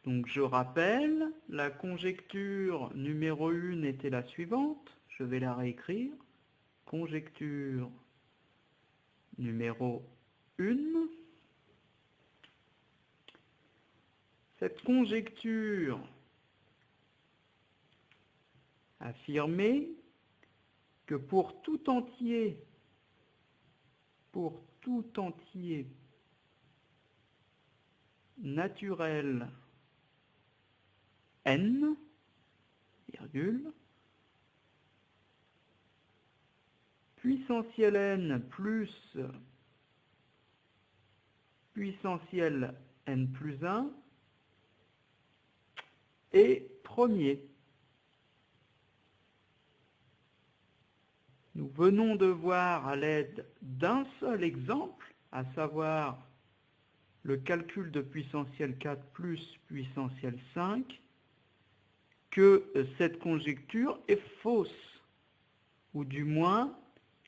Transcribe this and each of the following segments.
Donc je rappelle, la conjecture numéro 1 était la suivante. Je vais la réécrire. Conjecture numéro 1. Cette conjecture affirmait que pour tout entier naturel n, virgule, puissance n plus puissance n plus 1 est premier. Nous venons de voir à l'aide d'un seul exemple, à savoir le calcul de puissance 4 plus puissance 5, que cette conjecture est fausse, ou du moins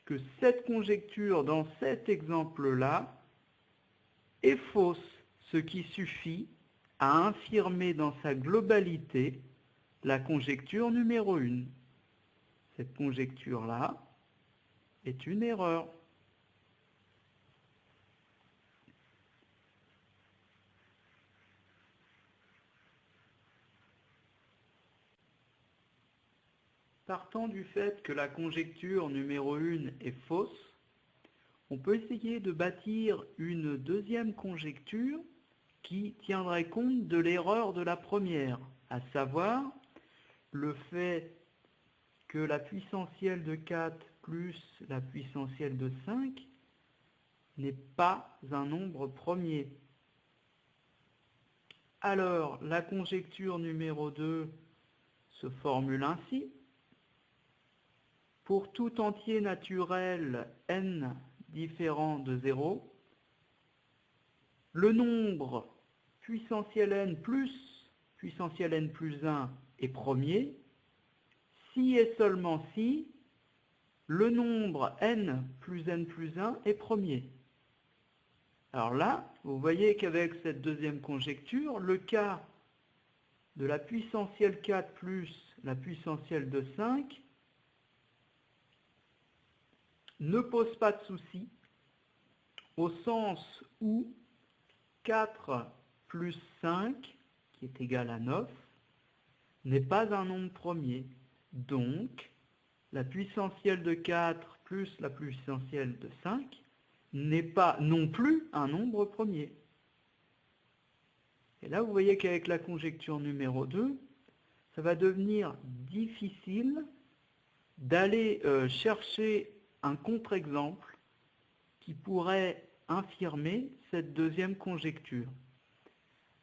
que cette conjecture dans cet exemple-là est fausse, ce qui suffit à infirmer dans sa globalité la conjecture numéro 1. Cette conjecture-là est une erreur. Partant du fait que la conjecture numéro 1 est fausse, on peut essayer de bâtir une deuxième conjecture qui tiendrait compte de l'erreur de la première, à savoir le fait que la puissantielle de 4 plus la puissantielle de 5 n'est pas un nombre premier. Alors, la conjecture numéro 2 se formule ainsi. Pour tout entier naturel n différent de 0, le nombre puissantielle n plus puissantielle n plus 1 est premier, si et seulement si le nombre n plus 1 est premier. Alors là, vous voyez qu'avec cette deuxième conjecture, le cas de la puissantielle 4 plus la puissantielle de 5 ne pose pas de souci, au sens où 4 plus 5, qui est égal à 9, n'est pas un nombre premier. Donc, la puissantielle de 4 plus la puissantielle de 5 n'est pas non plus un nombre premier. Et là, vous voyez qu'avec la conjecture numéro 2, ça va devenir difficile d'aller chercher un contre-exemple qui pourrait infirmer cette deuxième conjecture.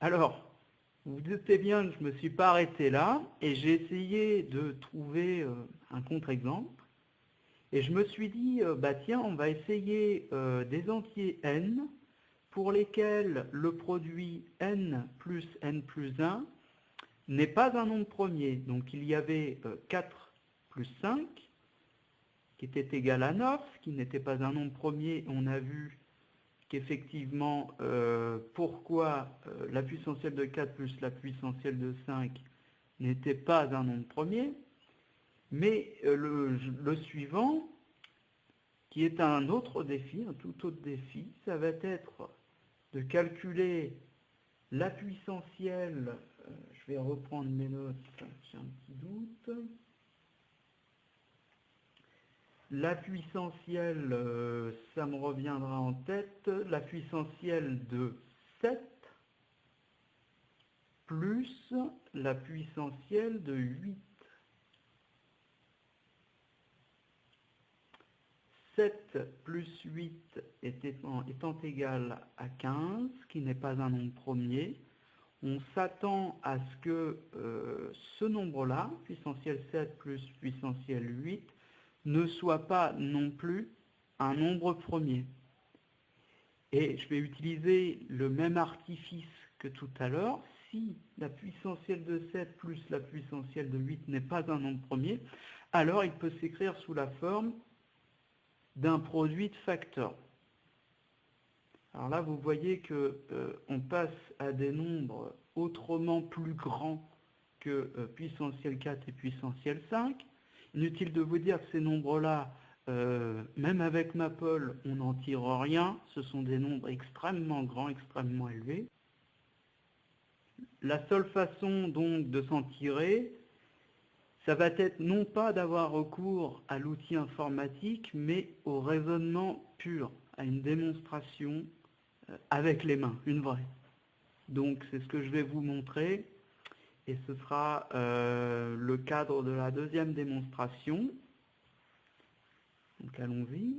Alors, vous vous doutez bien que je ne me suis pas arrêté là, et j'ai essayé de trouver un contre-exemple, et je me suis dit, tiens, on va essayer des entiers n, pour lesquels le produit n plus 1 n'est pas un nombre premier. Donc il y avait 4 plus 5, qui était égal à 9, qui n'était pas un nombre premier. On a vu qu'effectivement, pourquoi la puissantielle de 4 plus la puissantielle de 5 n'était pas un nombre premier. Mais le suivant, qui est un autre défi, un tout autre défi, ça va être de calculer la puissantielle, je vais reprendre mes notes, j'ai un petit doute. La puissantielle, ça me reviendra en tête, la puissantielle de 7 plus la puissantielle de 8. 7 plus 8 étant égal à 15, qui n'est pas un nombre premier, on s'attend à ce que ce nombre-là, puissantielle 7 plus puissantielle 8, ne soit pas non plus un nombre premier. Et je vais utiliser le même artifice que tout à l'heure. Si la puissantielle de 7 plus la puissantielle de 8 n'est pas un nombre premier, alors il peut s'écrire sous la forme d'un produit de facteurs. Alors là, vous voyez que on passe à des nombres autrement plus grands que puissance 4 et puissance 5. Inutile de vous dire que ces nombres-là, même avec Maple, on n'en tire rien. Ce sont des nombres extrêmement grands, extrêmement élevés. La seule façon donc de s'en tirer, ça va être non pas d'avoir recours à l'outil informatique, mais au raisonnement pur, à une démonstration avec les mains, une vraie. Donc c'est ce que je vais vous montrer, et ce sera le cadre de la deuxième démonstration. Donc allons-y.